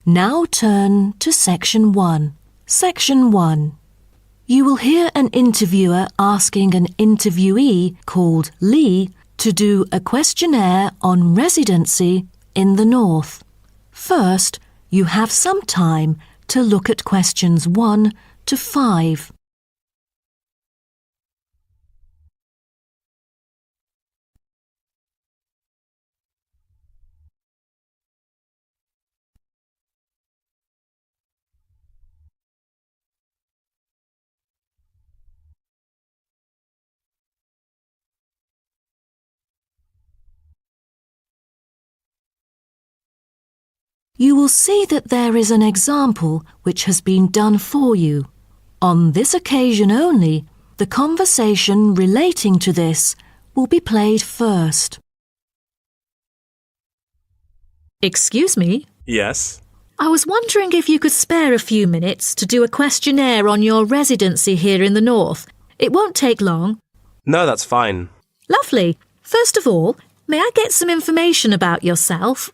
Now turn to Section 1. Section 1. You will hear an interviewer asking an interviewee called Lee to do a questionnaire on residency in the North. First, you have some time to look at questions 1 to 5. You will see that there is an example which has been done for you. On this occasion only, the conversation relating to this will be played first. Excuse me? Yes. I was wondering if you could spare a few minutes to do a questionnaire on your residency here in the North. It won't take long. No, that's fine. Lovely. First of all, may I get some information about yourself?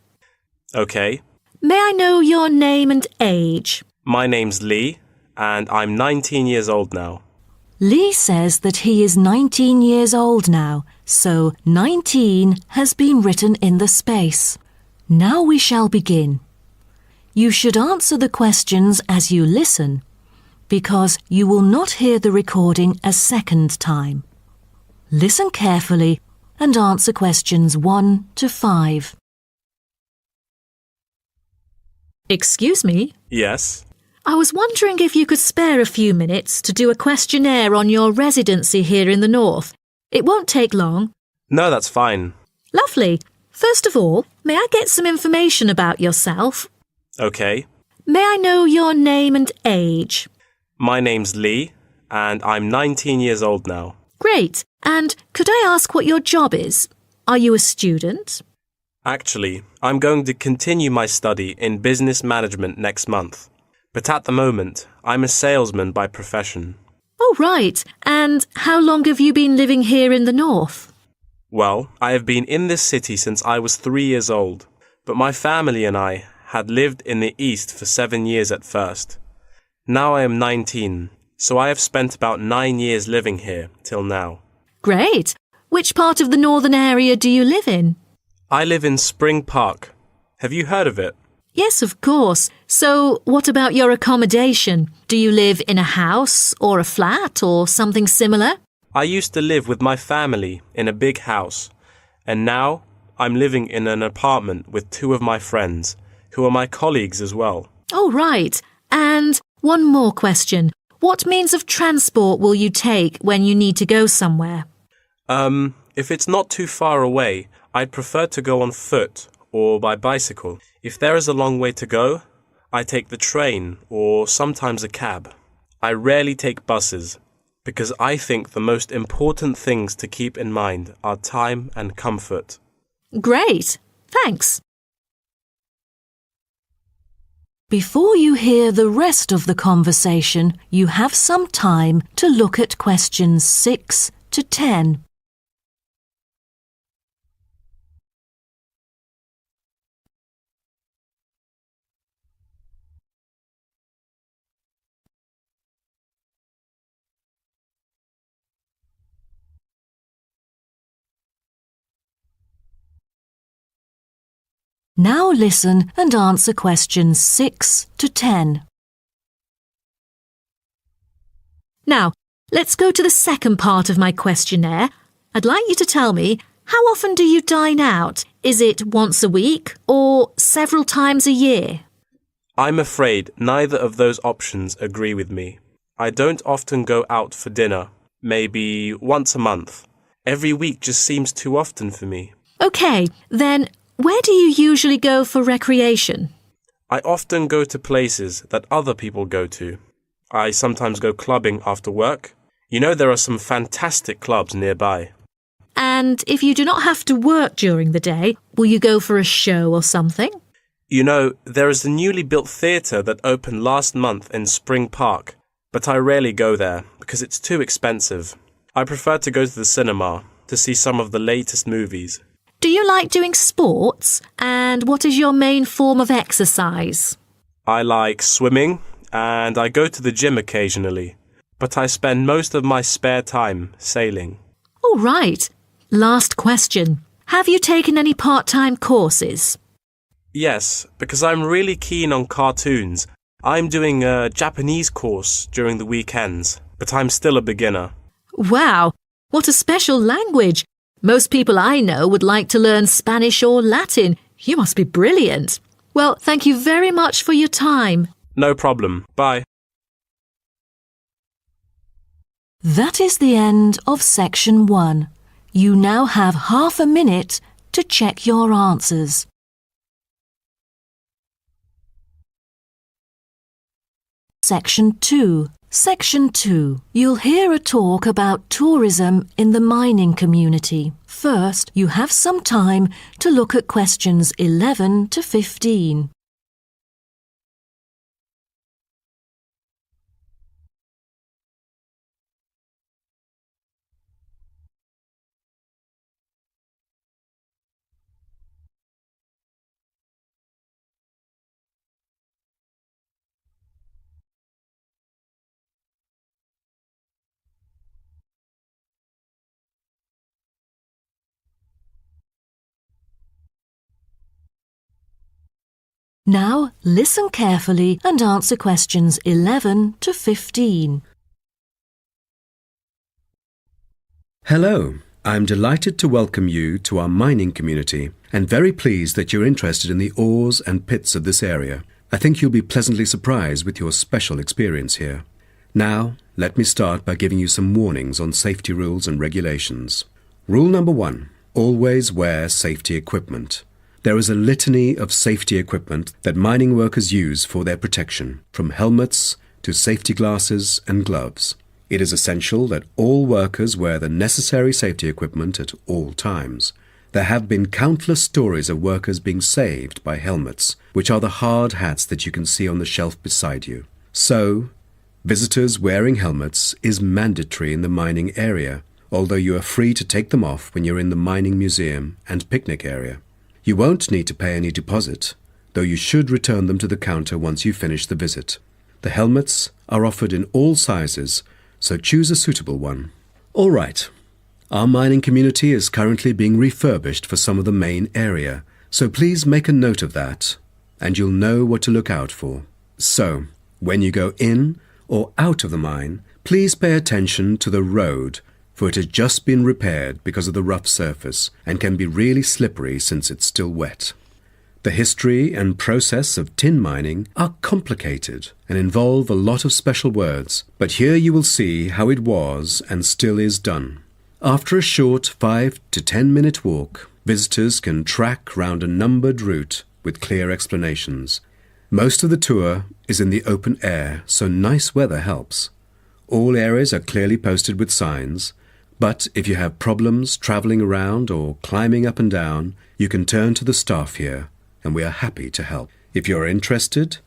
Okay. May I know your name and age? My name's Lee, and I'm 19 years old now. Lee says that he is 19 years old now, so 19 has been written in the space. Now we shall begin. You should answer the questions as you listen, because you will not hear the recording a second time. Listen carefully and answer questions 1 to 5. Excuse me? Yes. I was wondering if you could spare a few minutes to do a questionnaire on your residency here in the North. It won't take long. No, that's fine. Lovely. First of all, may I get some information about yourself? Okay. May I know your name and age? My name's Lee, and I'm 19 years old now. Great. And could I ask what your job is? Are you a student? Actually, I'm going to continue my study in business management next month. But at the moment, I'm a salesman by profession. Oh, right. And how long have you been living here in the North? Well, I have been in this city since I was 3 years old, but my family and I had lived in the East for 7 years at first. Now I am 19, so I have spent about 9 years living here till now. Great. Which part of the northern area do you live in? I live in Spring Park. Have you heard of it? Yes, of course. So, what about your accommodation? Do you live in a house or a flat or something similar? I used to live with my family in a big house, and now I'm living in an apartment with 2 of my friends, who are my colleagues as well. Oh, right. And one more question. What means of transport will you take when you need to go somewhere? If it's not too far away, I'd prefer to go on foot or by bicycle. If there is a long way to go, I take the train or sometimes a cab. I rarely take buses because I think the most important things to keep in mind are time and comfort. Great. Thanks. Before you hear the rest of the conversation, you have some time to look at questions 6 to 10. Now listen and answer questions 6 to 10. Now, let's go to the second part of my questionnaire. I'd like you to tell me, how often do you dine out? Is it once a week or several times a year? I'm afraid neither of those options agree with me. I don't often go out for dinner, maybe once a month. Every week just seems too often for me. OK, then where do you usually go for recreation? I often go to places that other people go to. I sometimes go clubbing after work. You know, there are some fantastic clubs nearby. And if you do not have to work during the day, will you go for a show or something? You know, there is a newly built theatre that opened last month in Spring Park, but I rarely go there because it's too expensive. I prefer to go to the cinema to see some of the latest movies. Do you like doing sports? And what is your main form of exercise? I like swimming and I go to the gym occasionally, but I spend most of my spare time sailing. All right. Last question. Have you taken any part-time courses? Yes, because I'm really keen on cartoons. I'm doing a Japanese course during the weekends, but I'm still a beginner. Wow, what a special language. Most people I know would like to learn Spanish or Latin. You must be brilliant. Well, thank you very much for your time. No problem. Bye. That is the end of section 1. You now have half a minute to check your answers. Section 2. Section 2. You'll hear a talk about tourism in the mining community. First, you have some time to look at questions 11 to 15. Now, listen carefully and answer questions 11 to 15. Hello, I'm delighted to welcome you to our mining community and very pleased that you're interested in the ores and pits of this area. I think you'll be pleasantly surprised with your special experience here. Now, let me start by giving you some warnings on safety rules and regulations. Rule number 1, always wear safety equipment. There is a litany of safety equipment that mining workers use for their protection, from helmets to safety glasses and gloves. It is essential that all workers wear the necessary safety equipment at all times. There have been countless stories of workers being saved by helmets, which are the hard hats that you can see on the shelf beside you. So, visitors wearing helmets is mandatory in the mining area, although you are free to take them off when you're in the mining museum and picnic area. You won't need to pay any deposit, though you should return them to the counter once you finish the visit. The helmets are offered in all sizes, so choose a suitable one. All right. Our mining community is currently being refurbished for some of the main area, so please make a note of that, and you'll know what to look out for. So, when you go in or out of the mine, please pay attention to the road, for it has just been repaired because of the rough surface and can be really slippery since it's still wet. The history and process of tin mining are complicated and involve a lot of special words, but here you will see how it was and still is done. After a short 5 to 10 minute walk, visitors can track round a numbered route with clear explanations. Most of the tour is in the open air, so nice weather helps. All areas are clearly posted with signs, but if you have problems travelling around or climbing up and down, you can turn to the staff here, and we are happy to help. If you're interested,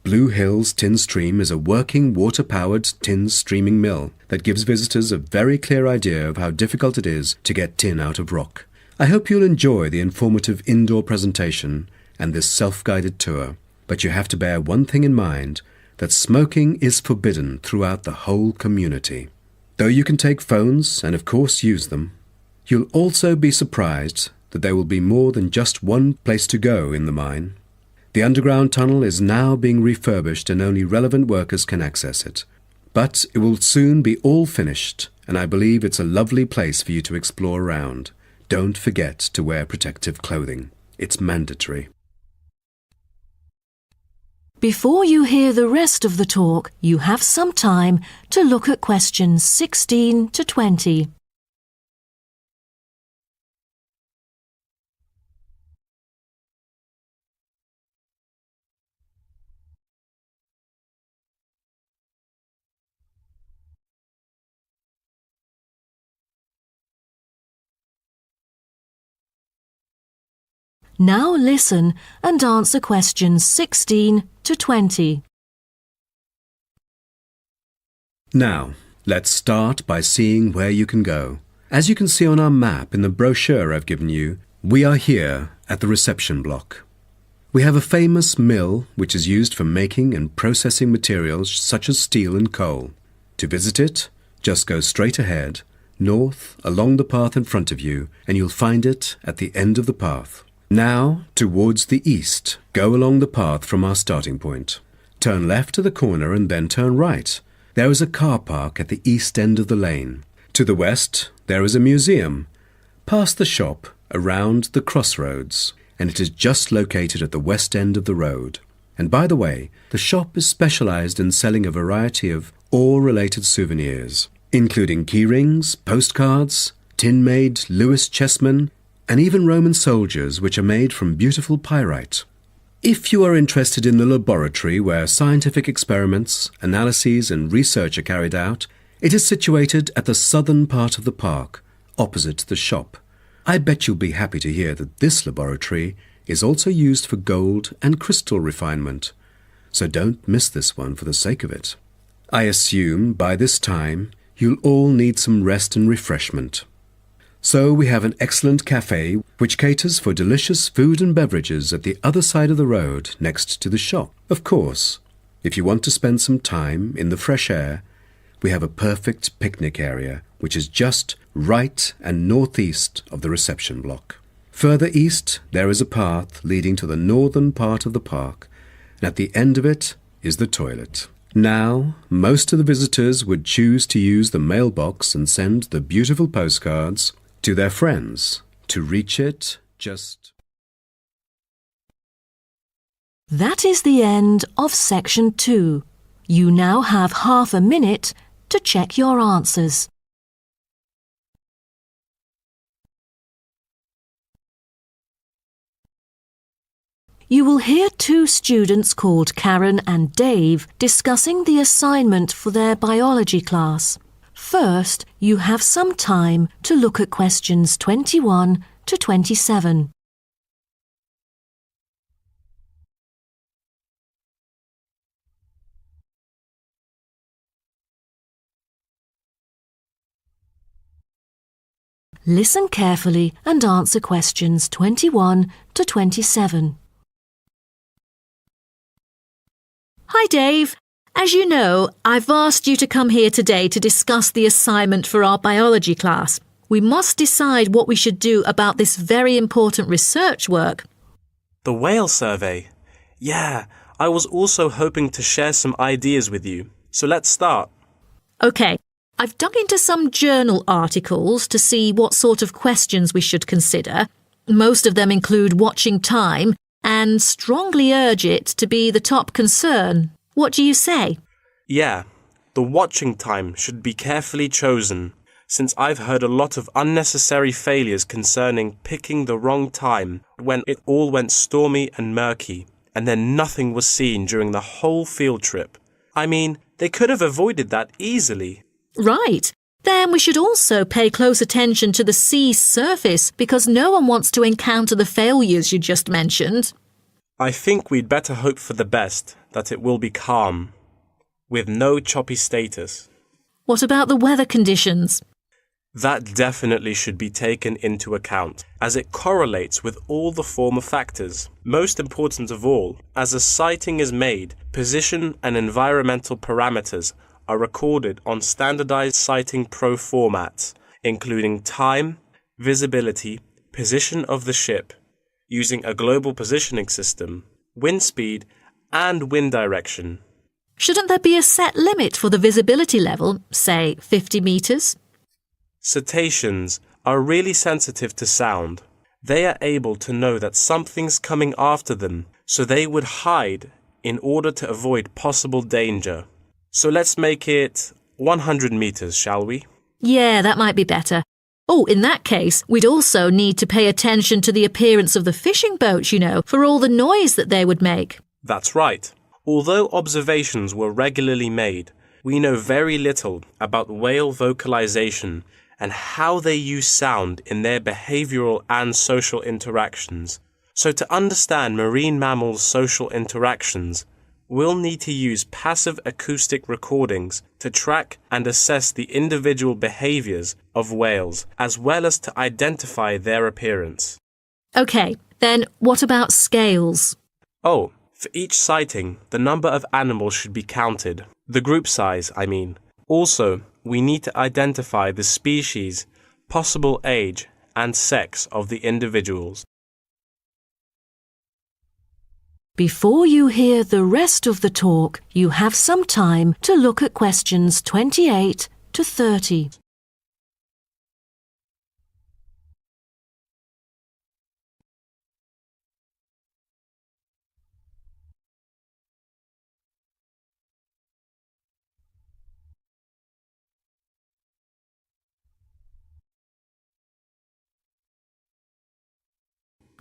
Blue Hills Tin Stream is a working water-powered tin streaming mill that gives visitors a very clear idea of how difficult it is to get tin out of rock. I hope you'll enjoy the informative indoor presentation and this self-guided tour, but you have to bear one thing in mind, that smoking is forbidden throughout the whole community. Though you can take phones and of course use them, you'll also be surprised that there will be more than just one place to go in the mine. The underground tunnel is now being refurbished and only relevant workers can access it. But it will soon be all finished, and I believe it's a lovely place for you to explore around. Don't forget to wear protective clothing. It's mandatory. Before you hear the rest of the talk, you have some time to look at questions 16 to 20. Now listen and answer questions 16 to 20. Now, let's start by seeing where you can go. As you can see on our map in the brochure I've given you, we are here at the reception block. We have a famous mill which is used for making and processing materials such as steel and coal. To visit it, just go straight ahead, north, along the path in front of you, and you'll find it at the end of the path. Now, towards the east, go along the path from our starting point. Turn left to the corner and then turn right. There is a car park at the east end of the lane. To the west, there is a museum. Past the shop, around the crossroads, and it is just located at the west end of the road. And by the way, the shop is specialized in selling a variety of ore-related souvenirs, including key rings, postcards, tin-made Lewis chessmen, and even Roman soldiers which are made from beautiful pyrite. If you are interested in the laboratory where scientific experiments, analyses and research are carried out, it is situated at the southern part of the park, opposite the shop. I bet you'll be happy to hear that this laboratory is also used for gold and crystal refinement. So don't miss this one for the sake of it. I assume by this time you'll all need some rest and refreshment. So we have an excellent cafe which caters for delicious food and beverages at the other side of the road next to the shop. Of course, if you want to spend some time in the fresh air, we have a perfect picnic area which is just right and northeast of the reception block. Further east, there is a path leading to the northern part of the park, and at the end of it is the toilet. Now, most of the visitors would choose to use the mailbox and send the beautiful postcards to their friends. To reach it, just... That is the end of section 2. You now have half a minute to check your answers. You will hear two students called Karen and Dave discussing the assignment for their biology class. First, you have some time to look at questions 21 to 27. Listen carefully and answer questions 21 to 27. Hi, Dave. As you know, I've asked you to come here today to discuss the assignment for our biology class. We must decide what we should do about this very important research work. The whale survey. Yeah, I was also hoping to share some ideas with you. So let's start. OK, I've dug into some journal articles to see what sort of questions we should consider. Most of them include watching time and strongly urge it to be the top concern. What do you say? Yeah, the watching time should be carefully chosen, since I've heard a lot of unnecessary failures concerning picking the wrong time when it all went stormy and murky, and then nothing was seen during the whole field trip. I mean, they could have avoided that easily. Right. Then we should also pay close attention to the sea's surface because no one wants to encounter the failures you just mentioned. I think we'd better hope for the best, that it will be calm, with no choppy status. What about the weather conditions? That definitely should be taken into account, as it correlates with all the former factors. Most important of all, as a sighting is made, position and environmental parameters are recorded on standardized sighting pro formats, including time, visibility, position of the ship, using a global positioning system, wind speed, and wind direction. Shouldn't there be a set limit for the visibility level, say 50 metres? Cetaceans are really sensitive to sound. They are able to know that something's coming after them, so they would hide in order to avoid possible danger. So let's make it 100 metres, shall we? Yeah, that might be better. Oh, in that case, we'd also need to pay attention to the appearance of the fishing boats, for all the noise that they would make. That's right. Although observations were regularly made, we know very little about whale vocalization and how they use sound in their behavioral and social interactions. So to understand marine mammals' social interactions, we'll need to use passive acoustic recordings to track and assess the individual behaviors of whales, as well as to identify their appearance. OK, then what about scales? Oh, for each sighting, the number of animals should be counted. The group size, I mean. Also, we need to identify the species, possible age, and sex of the individuals. Before you hear the rest of the talk, you have some time to look at questions 28 to 30.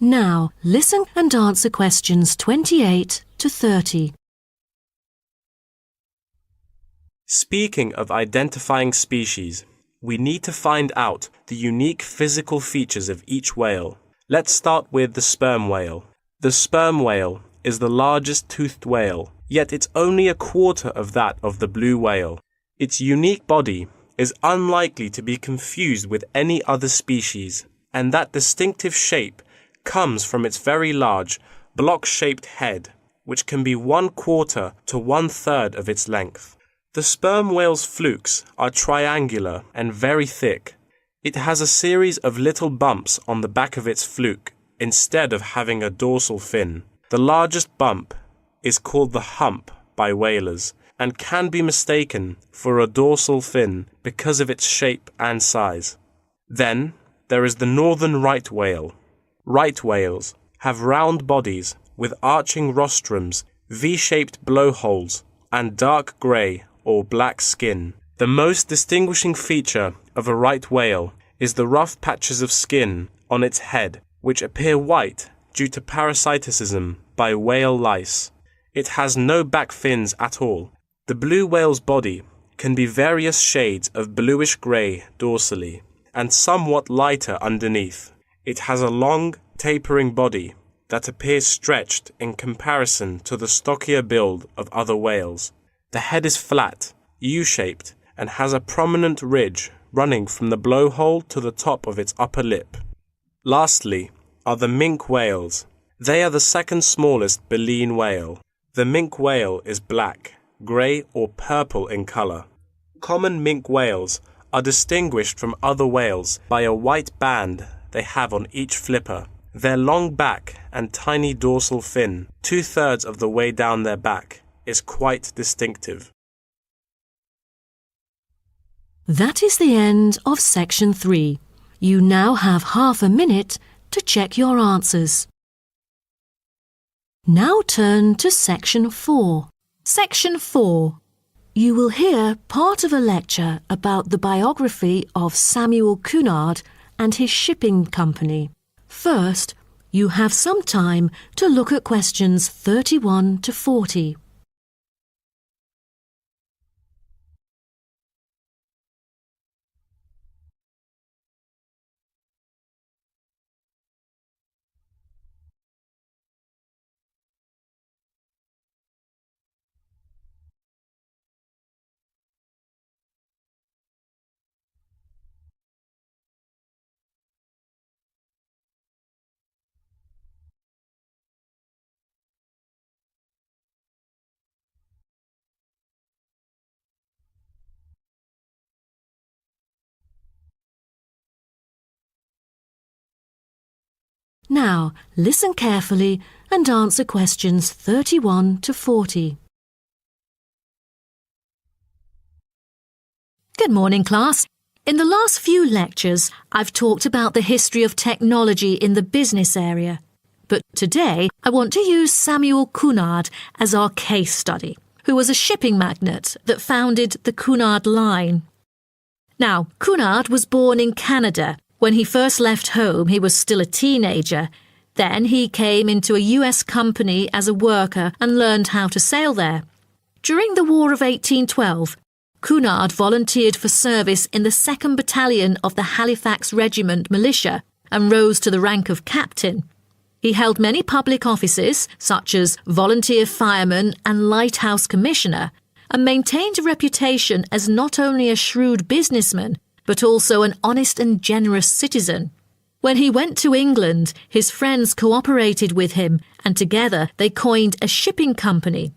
Now, listen and answer questions 28 to 30. Speaking of identifying species, we need to find out the unique physical features of each whale. Let's start with the sperm whale. The sperm whale is the largest toothed whale, yet it's only a quarter of that of the blue whale. Its unique body is unlikely to be confused with any other species, and that distinctive shape comes from its very large, block-shaped head, which can be 1/4 to 1/3 of its length. The sperm whale's flukes are triangular and very thick. It has a series of little bumps on the back of its fluke instead of having a dorsal fin. The largest bump is called the hump by whalers and can be mistaken for a dorsal fin because of its shape and size. Then there is the northern right whale. Right whales have round bodies with arching rostrums, V-shaped blowholes, and dark grey or black skin. The most distinguishing feature of a right whale is the rough patches of skin on its head, which appear white due to parasitism by whale lice. It has no back fins at all. The blue whale's body can be various shades of bluish-grey dorsally and somewhat lighter underneath. It has a long, tapering body that appears stretched in comparison to the stockier build of other whales. The head is flat, U-shaped, and has a prominent ridge running from the blowhole to the top of its upper lip. Lastly are the minke whales. They are the second smallest baleen whale. The minke whale is black, grey or purple in colour. Common minke whales are distinguished from other whales by a white band they have on each flipper. Their long back and tiny dorsal fin, 2/3 of the way down their back, is quite distinctive. That is the end of section 3. You now have half a minute to check your answers. Now turn to section 4. Section 4. You will hear part of a lecture about the biography of Samuel Cunard and his shipping company. First, you have some time to look at questions 31 to 40. Now, listen carefully and answer questions 31 to 40. Good morning, class. In the last few lectures, I've talked about the history of technology in the business area. But today, I want to use Samuel Cunard as our case study, who was a shipping magnate that founded the Cunard Line. Now, Cunard was born in Canada. When he first left home, he was still a teenager. Then he came into a US company as a worker and learned how to sail there. During the War of 1812, Cunard volunteered for service in the 2nd Battalion of the Halifax Regiment Militia and rose to the rank of captain. He held many public offices, such as volunteer fireman and lighthouse commissioner, and maintained a reputation as not only a shrewd businessman, but also an honest and generous citizen. When he went to England, his friends cooperated with him, and together they coined a shipping company.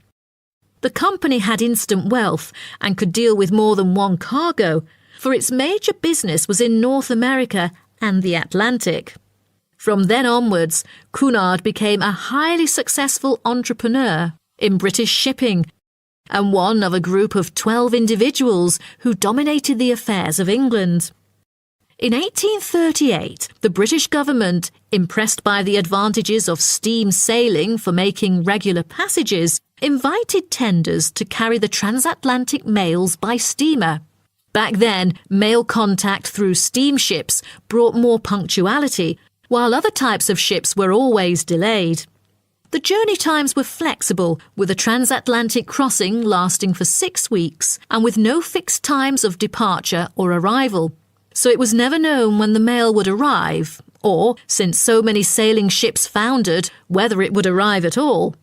The company had instant wealth and could deal with more than one cargo, for its major business was in North America and the Atlantic. From then onwards, Cunard became a highly successful entrepreneur in British shipping and one of a group of 12 individuals who dominated the affairs of England. In 1838, the British government, impressed by the advantages of steam sailing for making regular passages, invited tenders to carry the transatlantic mails by steamer. Back then, mail contact through steamships brought more punctuality, while other types of ships were always delayed. The journey times were flexible, with a transatlantic crossing lasting for 6 weeks and with no fixed times of departure or arrival. So it was never known when the mail would arrive, or, since so many sailing ships foundered, whether it would arrive at all.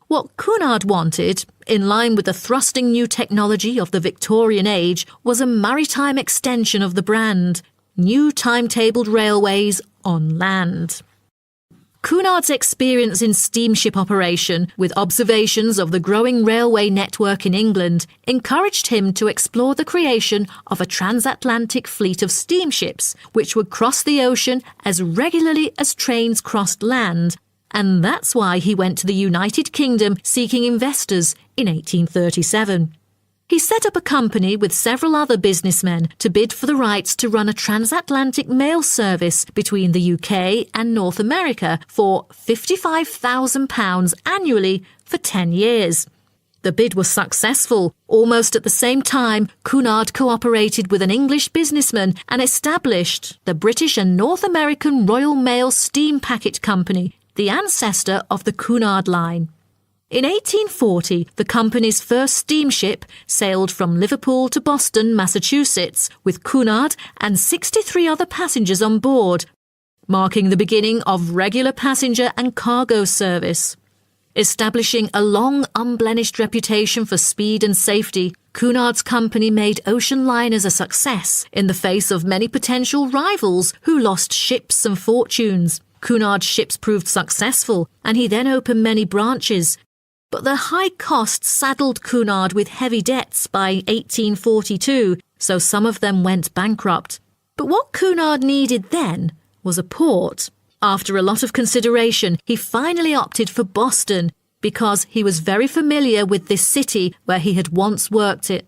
What Cunard wanted, in line with the thrusting new technology of the Victorian age, was a maritime extension of the brand, new timetabled railways on land. Cunard's experience in steamship operation, with observations of the growing railway network in England, encouraged him to explore the creation of a transatlantic fleet of steamships, which would cross the ocean as regularly as trains crossed land, and that's why he went to the United Kingdom seeking investors in 1837. He set up a company with several other businessmen to bid for the rights to run a transatlantic mail service between the UK and North America for £55,000 annually for 10 years. The bid was successful. Almost at the same time, Cunard cooperated with an English businessman and established the British and North American Royal Mail Steam Packet Company, the ancestor of the Cunard Line. In 1840, the company's first steamship sailed from Liverpool to Boston, Massachusetts, with Cunard and 63 other passengers on board, marking the beginning of regular passenger and cargo service. Establishing a long, unblemished reputation for speed and safety, Cunard's company made ocean liners a success in the face of many potential rivals who lost ships and fortunes. Cunard's ships proved successful, and he then opened many branches. But the high costs saddled Cunard with heavy debts by 1842, so some of them went bankrupt. But what Cunard needed then was a port. After a lot of consideration, he finally opted for Boston because he was very familiar with this city where he had once worked it.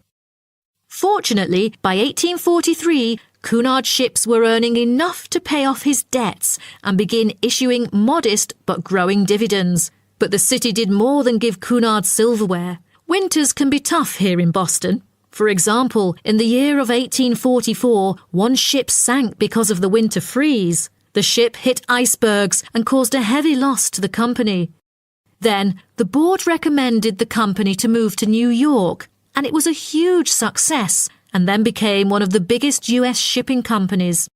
Fortunately, by 1843, Cunard's ships were earning enough to pay off his debts and begin issuing modest but growing dividends. But the city did more than give Cunard silverware. Winters can be tough here in Boston. For example, in the year of 1844, one ship sank because of the winter freeze. The ship hit icebergs and caused a heavy loss to the company. Then, the board recommended the company to move to New York, and it was a huge success, and then became one of the biggest US shipping companies.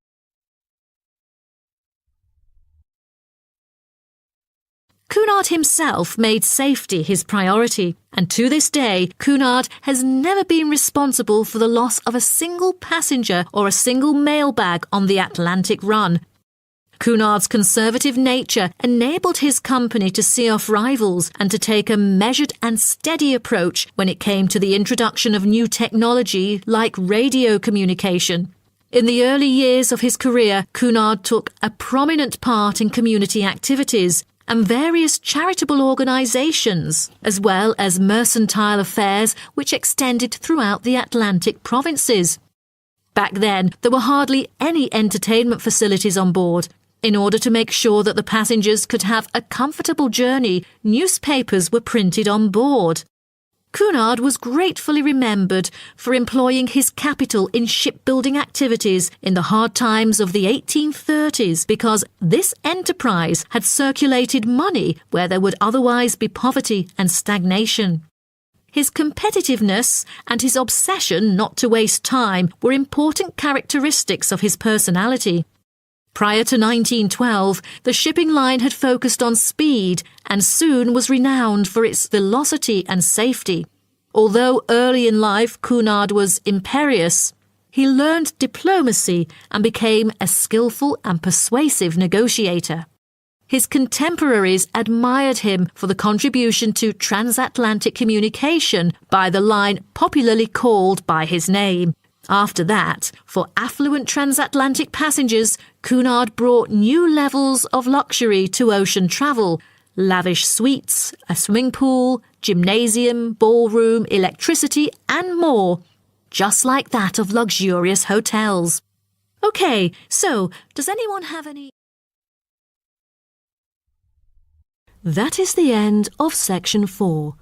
Cunard himself made safety his priority, and to this day, Cunard has never been responsible for the loss of a single passenger or a single mail bag on the Atlantic run. Cunard's conservative nature enabled his company to see off rivals and to take a measured and steady approach when it came to the introduction of new technology like radio communication. In the early years of his career, Cunard took a prominent part in community activities and various charitable organisations, as well as mercantile affairs which extended throughout the Atlantic provinces. Back then, there were hardly any entertainment facilities on board. In order to make sure that the passengers could have a comfortable journey, newspapers were printed on board. Cunard was gratefully remembered for employing his capital in shipbuilding activities in the hard times of the 1830s because this enterprise had circulated money where there would otherwise be poverty and stagnation. His competitiveness and his obsession not to waste time were important characteristics of his personality. Prior to 1912, the shipping line had focused on speed and soon was renowned for its velocity and safety. Although early in life Cunard was imperious, he learned diplomacy and became a skillful and persuasive negotiator. His contemporaries admired him for the contribution to transatlantic communication by the line popularly called by his name. After that, for affluent transatlantic passengers, Cunard brought new levels of luxury to ocean travel. Lavish suites, a swimming pool, gymnasium, ballroom, electricity, and more, just like that of luxurious hotels. OK, so does anyone have any... That is the end of section 4.